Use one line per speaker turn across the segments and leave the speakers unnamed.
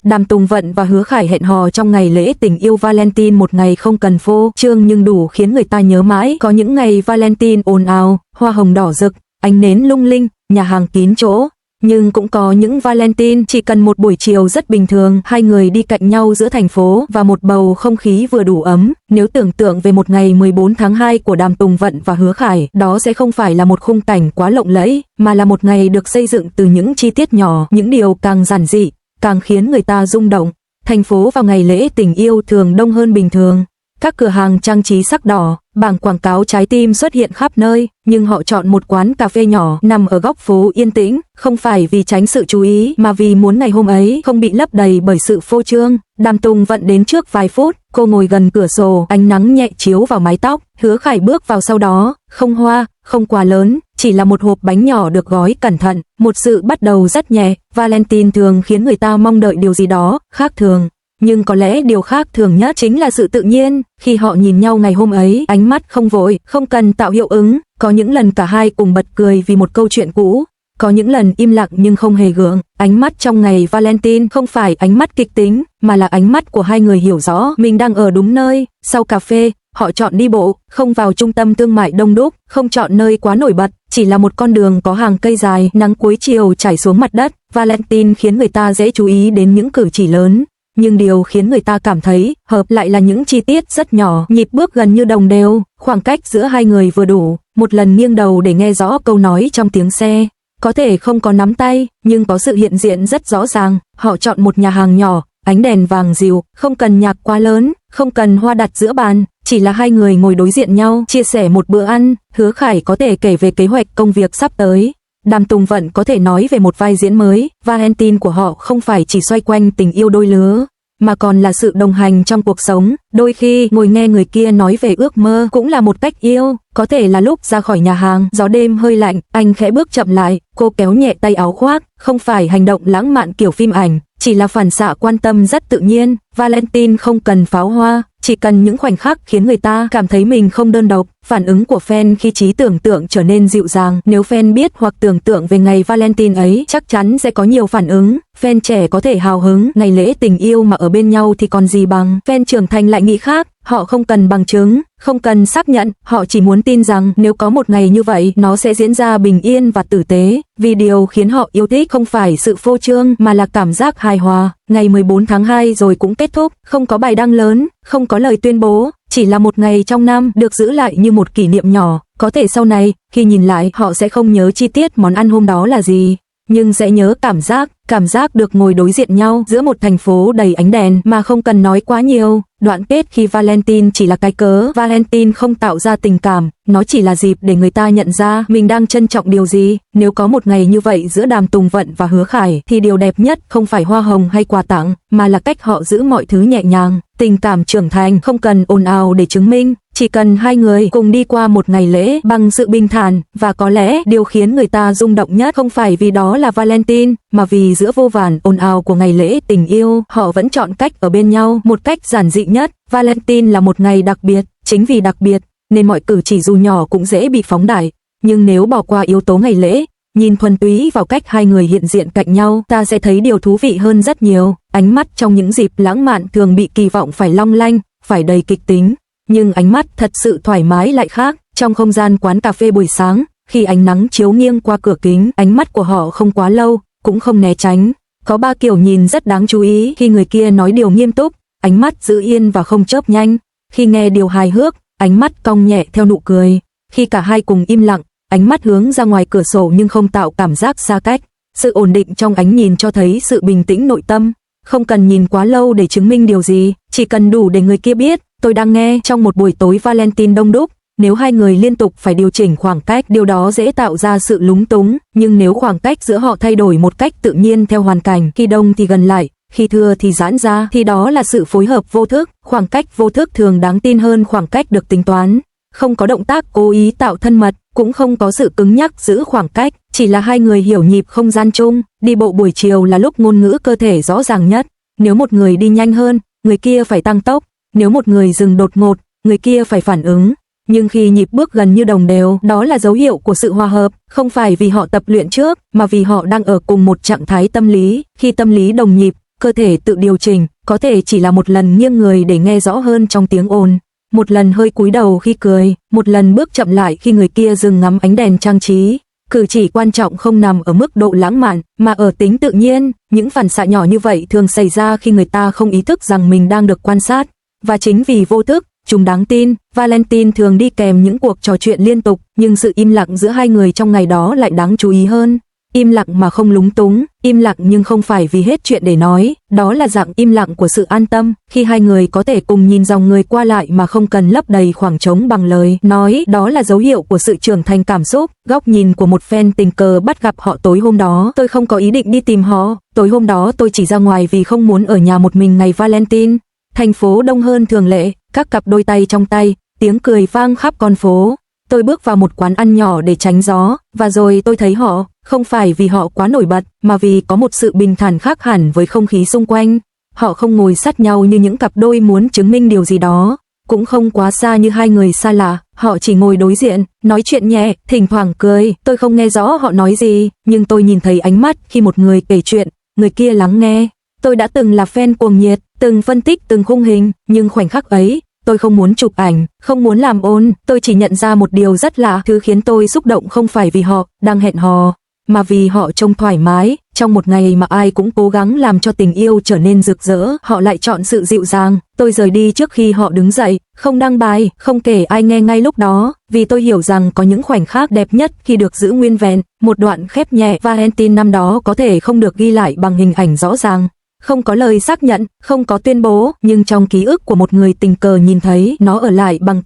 Đàm Tùng Vận và Hứa Khải hẹn hò trong ngày lễ tình yêu Valentine, một ngày không cần phô trương nhưng đủ khiến người ta nhớ mãi. Có những ngày Valentine ồn ào, hoa hồng đỏ rực, ánh nến lung linh, nhà hàng kín chỗ. Nhưng cũng có những Valentine chỉ cần một buổi chiều rất bình thường, hai người đi cạnh nhau giữa thành phố và một bầu không khí vừa đủ ấm. Nếu tưởng tượng về một ngày 14 tháng 2 của Đàm Tùng Vận và Hứa Khải, đó sẽ không phải là một khung cảnh quá lộng lẫy, mà là một ngày được xây dựng từ những chi tiết nhỏ, những điều càng giản dị, càng khiến người ta rung động. Thành phố vào ngày lễ tình yêu thường đông hơn bình thường. Các cửa hàng trang trí sắc đỏ, bảng quảng cáo trái tim xuất hiện khắp nơi, nhưng họ chọn một quán cà phê nhỏ nằm ở góc phố yên tĩnh, không phải vì tránh sự chú ý mà vì muốn ngày hôm ấy không bị lấp đầy bởi sự phô trương. Đàm Tùng Vận đến trước vài phút, cô ngồi gần cửa sổ, ánh nắng nhẹ chiếu vào mái tóc. Hứa Khải bước vào sau đó, không hoa, không quá lớn, chỉ là một hộp bánh nhỏ được gói cẩn thận, một sự bắt đầu rất nhẹ. Valentine thường khiến người ta mong đợi điều gì đó khác thường. Nhưng có lẽ điều khác thường nhất chính là sự tự nhiên. Khi họ nhìn nhau ngày hôm ấy, ánh mắt không vội, không cần tạo hiệu ứng. Có những lần cả hai cùng bật cười vì một câu chuyện cũ. Có những lần im lặng nhưng không hề gượng. Ánh mắt trong ngày Valentine không phải ánh mắt kịch tính, mà là ánh mắt của hai người hiểu rõ mình đang ở đúng nơi. Sau cà phê, họ chọn đi bộ, không vào trung tâm thương mại đông đúc, không chọn nơi quá nổi bật, chỉ là một con đường có hàng cây dài, nắng cuối chiều chảy xuống mặt đất. Valentine khiến người ta dễ chú ý đến những cử chỉ lớn. Nhưng điều khiến người ta cảm thấy hợp lại là những chi tiết rất nhỏ, nhịp bước gần như đồng đều, khoảng cách giữa hai người vừa đủ, một lần nghiêng đầu để nghe rõ câu nói trong tiếng xe. Có thể không có nắm tay, nhưng có sự hiện diện rất rõ ràng. Họ chọn một nhà hàng nhỏ, ánh đèn vàng dịu, không cần nhạc quá lớn, không cần hoa đặt giữa bàn, chỉ là hai người ngồi đối diện nhau, chia sẻ một bữa ăn. Hứa Khải có thể kể về kế hoạch công việc sắp tới. Đàm Tùng Vận có thể nói về một vai diễn mới. Valentine của họ không phải chỉ xoay quanh tình yêu đôi lứa, mà còn là sự đồng hành trong cuộc sống. Đôi khi ngồi nghe người kia nói về ước mơ cũng là một cách yêu. Có thể là lúc ra khỏi nhà hàng, gió đêm hơi lạnh, anh khẽ bước chậm lại, cô kéo nhẹ tay áo khoác, không phải hành động lãng mạn kiểu phim ảnh, chỉ là phản xạ quan tâm rất tự nhiên. Valentine không cần pháo hoa, chỉ cần những khoảnh khắc khiến người ta cảm thấy mình không đơn độc. Phản ứng của fan khi trí tưởng tượng trở nên dịu dàng. Nếu fan biết hoặc tưởng tượng về ngày Valentine ấy, chắc chắn sẽ có nhiều phản ứng. Fan trẻ có thể hào hứng, ngày lễ tình yêu mà ở bên nhau thì còn gì bằng. Fan trưởng thành lại nghĩ khác, họ không cần bằng chứng, không cần xác nhận, họ chỉ muốn tin rằng nếu có một ngày như vậy, nó sẽ diễn ra bình yên và tử tế. Vì điều khiến họ yêu thích không phải sự phô trương mà là cảm giác hài hòa. Ngày 14 tháng 2 rồi cũng kết thúc, không có bài đăng lớn, không có lời tuyên bố, chỉ là một ngày trong năm được giữ lại như một kỷ niệm nhỏ. Có thể sau này, khi nhìn lại, họ sẽ không nhớ chi tiết món ăn hôm đó là gì, nhưng sẽ nhớ cảm giác được ngồi đối diện nhau giữa một thành phố đầy ánh đèn mà không cần nói quá nhiều. Đoạn kết khi Valentine chỉ là cái cớ. Valentine không tạo ra tình cảm, nó chỉ là dịp để người ta nhận ra mình đang trân trọng điều gì. Nếu có một ngày như vậy giữa Đàm Tùng Vận và Hứa Khải, thì điều đẹp nhất không phải hoa hồng hay quà tặng, mà là cách họ giữ mọi thứ nhẹ nhàng. Tình cảm trưởng thành không cần ồn ào để chứng minh, chỉ cần hai người cùng đi qua một ngày lễ bằng sự bình thản. Và có lẽ điều khiến người ta rung động nhất không phải vì đó là Valentine, mà vì giữa vô vàn ồn ào của ngày lễ tình yêu, họ vẫn chọn cách ở bên nhau một cách giản dị nhất. Valentine là một ngày đặc biệt, chính vì đặc biệt nên mọi cử chỉ dù nhỏ cũng dễ bị phóng đại. Nhưng nếu bỏ qua yếu tố ngày lễ, nhìn thuần túy vào cách hai người hiện diện cạnh nhau, ta sẽ thấy điều thú vị hơn rất nhiều. Ánh mắt trong những dịp lãng mạn thường bị kỳ vọng phải long lanh, phải đầy kịch tính, nhưng ánh mắt thật sự thoải mái lại khác. Trong không gian quán cà phê buổi sáng, khi ánh nắng chiếu nghiêng qua cửa kính, ánh mắt của họ không quá lâu, cũng không né tránh. Có ba kiểu nhìn rất đáng chú ý. Khi người kia nói điều nghiêm túc, ánh mắt giữ yên và không chớp nhanh. Khi nghe điều hài hước, ánh mắt cong nhẹ theo nụ cười. Khi cả hai cùng im lặng, ánh mắt hướng ra ngoài cửa sổ nhưng không tạo cảm giác xa cách. Sự ổn định trong ánh nhìn cho thấy sự bình tĩnh nội tâm. Không cần nhìn quá lâu để chứng minh điều gì, chỉ cần đủ để người kia biết tôi đang nghe. Trong một buổi tối Valentine đông đúc, nếu hai người liên tục phải điều chỉnh khoảng cách, điều đó dễ tạo ra sự lúng túng. Nhưng nếu khoảng cách giữa họ thay đổi một cách tự nhiên theo hoàn cảnh, khi đông thì gần lại, khi thưa thì giãn ra, thì đó là sự phối hợp vô thức. Khoảng cách vô thức thường đáng tin hơn khoảng cách được tính toán. Không có động tác cố ý tạo thân mật, cũng không có sự cứng nhắc giữ khoảng cách, chỉ là hai người hiểu nhịp không gian chung. Đi bộ buổi chiều là lúc ngôn ngữ cơ thể rõ ràng nhất. Nếu một người đi nhanh hơn, người kia phải tăng tốc. Nếu một người dừng đột ngột, người kia phải phản ứng. Nhưng khi nhịp bước gần như đồng đều, đó là dấu hiệu của sự hòa hợp, không phải vì họ tập luyện trước, mà vì họ đang ở cùng một trạng thái tâm lý. Khi tâm lý đồng nhịp, cơ thể tự điều chỉnh, có thể chỉ là một lần nghiêng người để nghe rõ hơn trong tiếng ồn, một lần hơi cúi đầu khi cười, một lần bước chậm lại khi người kia dừng ngắm ánh đèn trang trí. Cử chỉ quan trọng không nằm ở mức độ lãng mạn, mà ở tính tự nhiên. Những phản xạ nhỏ như vậy thường xảy ra khi người ta không ý thức rằng mình đang được quan sát, và chính vì vô thức, chúng đáng tin. Valentine thường đi kèm những cuộc trò chuyện liên tục, nhưng sự im lặng giữa hai người trong ngày đó lại đáng chú ý hơn. Im lặng mà không lúng túng, im lặng nhưng không phải vì hết chuyện để nói, đó là dạng im lặng của sự an tâm, khi hai người có thể cùng nhìn dòng người qua lại mà không cần lấp đầy khoảng trống bằng lời nói, đó là dấu hiệu của sự trưởng thành cảm xúc. Góc nhìn của một fan tình cờ bắt gặp họ tối hôm đó, tôi không có ý định đi tìm họ, tối hôm đó tôi chỉ ra ngoài vì không muốn ở nhà một mình ngày Valentine. Thành phố đông hơn thường lệ, các cặp đôi tay trong tay, tiếng cười vang khắp con phố. Tôi bước vào một quán ăn nhỏ để tránh gió, và rồi tôi thấy họ, không phải vì họ quá nổi bật, mà vì có một sự bình thản khác hẳn với không khí xung quanh. Họ không ngồi sát nhau như những cặp đôi muốn chứng minh điều gì đó, cũng không quá xa như hai người xa lạ, họ chỉ ngồi đối diện, nói chuyện nhẹ, thỉnh thoảng cười. Tôi không nghe rõ họ nói gì, nhưng tôi nhìn thấy ánh mắt khi một người kể chuyện, người kia lắng nghe. Tôi đã từng là fan cuồng nhiệt, từng phân tích từng khung hình, nhưng khoảnh khắc ấy, tôi không muốn chụp ảnh, không muốn làm ồn, tôi chỉ nhận ra một điều rất lạ, thứ khiến tôi xúc động không phải vì họ đang hẹn hò, mà vì họ trông thoải mái. Trong một ngày mà ai cũng cố gắng làm cho tình yêu trở nên rực rỡ, họ lại chọn sự dịu dàng. Tôi rời đi trước khi họ đứng dậy, không đăng bài, không kể ai nghe ngay lúc đó, vì tôi hiểu rằng có những khoảnh khắc đẹp nhất khi được giữ nguyên vẹn. Một đoạn khép nhẹ Valentine năm đó có thể không được ghi lại bằng hình ảnh rõ ràng, không có lời xác nhận, không có tuyên bố, nhưng trong ký ức của một người tình cờ nhìn thấy, nó ở lại bằng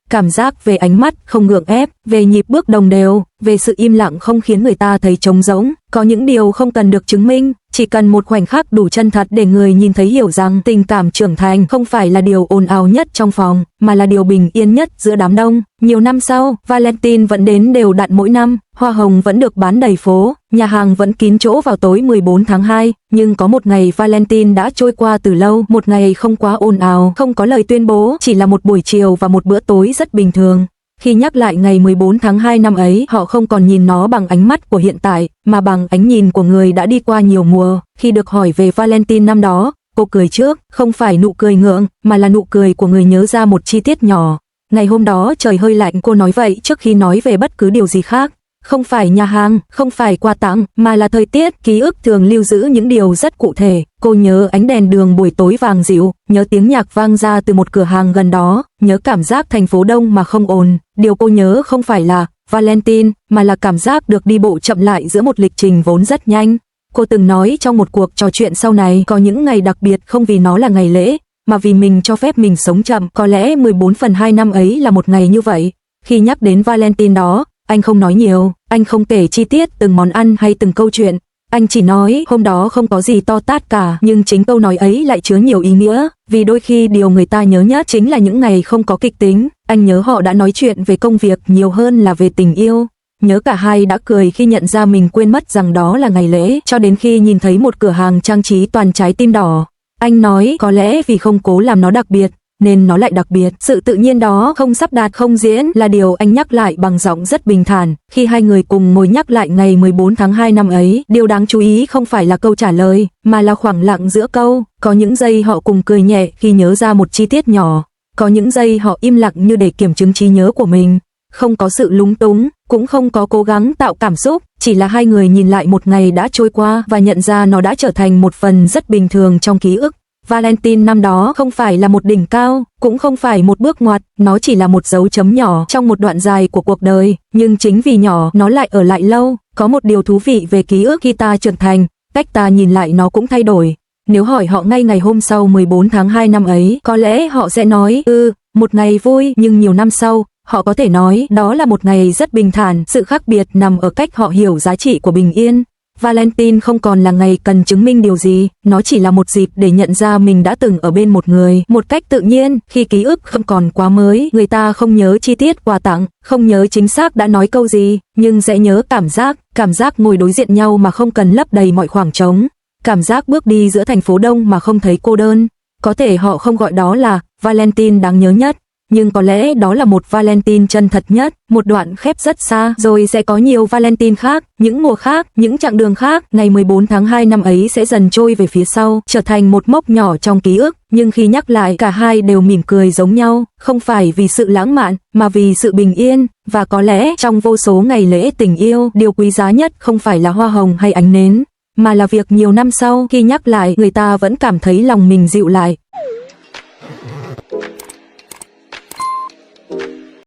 cảm giác về ánh mắt không gượng ép, về nhịp bước đồng đều, về sự im lặng không khiến người ta thấy trống rỗng. Có những điều không cần được chứng minh, chỉ cần một khoảnh khắc đủ chân thật để người nhìn thấy hiểu rằng tình cảm trưởng thành không phải là điều ồn ào nhất trong phòng, mà là điều bình yên nhất giữa đám đông. Nhiều năm sau, Valentine vẫn đến đều đặn mỗi năm, hoa hồng vẫn được bán đầy phố, nhà hàng vẫn kín chỗ vào tối 14 tháng 2, nhưng có một ngày Valentine đã trôi qua từ lâu, một ngày không quá ồn ào, không có lời tuyên bố, chỉ là một buổi chiều và một bữa tối rất bình thường. Khi nhắc lại ngày 14 tháng 2 năm ấy, họ không còn nhìn nó bằng ánh mắt của hiện tại, mà bằng ánh nhìn của người đã đi qua nhiều mùa. Khi được hỏi về Valentine năm đó, cô cười trước, không phải nụ cười ngượng, mà là nụ cười của người nhớ ra một chi tiết nhỏ. Ngày hôm đó trời hơi lạnh, cô nói vậy trước khi nói về bất cứ điều gì khác. Không phải nhà hàng, không phải quà tặng, mà là thời tiết. Ký ức thường lưu giữ những điều rất cụ thể. Cô nhớ ánh đèn đường buổi tối vàng dịu, nhớ tiếng nhạc vang ra từ một cửa hàng gần đó, nhớ cảm giác thành phố đông mà không ồn. Điều cô nhớ không phải là Valentine, mà là cảm giác được đi bộ chậm lại giữa một lịch trình vốn rất nhanh. Cô từng nói trong một cuộc trò chuyện sau này, có những ngày đặc biệt không vì nó là ngày lễ, mà vì mình cho phép mình sống chậm. Có lẽ 14/2 năm ấy là một ngày như vậy. Khi nhắc đến Valentine đó, anh không nói nhiều, anh không kể chi tiết từng món ăn hay từng câu chuyện. Anh chỉ nói hôm đó không có gì to tát cả, nhưng chính câu nói ấy lại chứa nhiều ý nghĩa, vì đôi khi điều người ta nhớ nhất chính là những ngày không có kịch tính. Anh nhớ họ đã nói chuyện về công việc nhiều hơn là về tình yêu. Nhớ cả hai đã cười khi nhận ra mình quên mất rằng đó là ngày lễ, cho đến khi nhìn thấy một cửa hàng trang trí toàn trái tim đỏ. Anh nói có lẽ vì không cố làm nó đặc biệt, nên nó lại đặc biệt. Sự tự nhiên đó, không sắp đặt không diễn, là điều anh nhắc lại bằng giọng rất bình thản. Khi hai người cùng ngồi nhắc lại ngày 14 tháng 2 năm ấy, điều đáng chú ý không phải là câu trả lời, mà là khoảng lặng giữa câu. Có những giây họ cùng cười nhẹ khi nhớ ra một chi tiết nhỏ, có những giây họ im lặng như để kiểm chứng trí nhớ của mình. Không có sự lúng túng, cũng không có cố gắng tạo cảm xúc, chỉ là hai người nhìn lại một ngày đã trôi qua và nhận ra nó đã trở thành một phần rất bình thường trong ký ức. Valentine năm đó không phải là một đỉnh cao, cũng không phải một bước ngoặt, nó chỉ là một dấu chấm nhỏ trong một đoạn dài của cuộc đời, nhưng chính vì nhỏ nó lại ở lại lâu. Có một điều thú vị về ký ức khi ta trưởng thành, cách ta nhìn lại nó cũng thay đổi. Nếu hỏi họ ngay ngày hôm sau 14 tháng 2 năm ấy, có lẽ họ sẽ nói, một ngày vui, nhưng nhiều năm sau, họ có thể nói đó là một ngày rất bình thản. Sự khác biệt nằm ở cách họ hiểu giá trị của bình yên. Valentine không còn là ngày cần chứng minh điều gì, nó chỉ là một dịp để nhận ra mình đã từng ở bên một người, một cách tự nhiên. Khi ký ức không còn quá mới, người ta không nhớ chi tiết quà tặng, không nhớ chính xác đã nói câu gì, nhưng sẽ nhớ cảm giác ngồi đối diện nhau mà không cần lấp đầy mọi khoảng trống, cảm giác bước đi giữa thành phố đông mà không thấy cô đơn. Có thể họ không gọi đó là Valentine đáng nhớ nhất, nhưng có lẽ đó là một Valentine chân thật nhất, một đoạn khép rất xa, rồi sẽ có nhiều Valentine khác, những mùa khác, những chặng đường khác. Ngày 14 tháng 2 năm ấy sẽ dần trôi về phía sau, trở thành một mốc nhỏ trong ký ức, nhưng khi nhắc lại cả hai đều mỉm cười giống nhau, không phải vì sự lãng mạn, mà vì sự bình yên. Và có lẽ trong vô số ngày lễ tình yêu, điều quý giá nhất không phải là hoa hồng hay ánh nến, mà là việc nhiều năm sau khi nhắc lại người ta vẫn cảm thấy lòng mình dịu lại.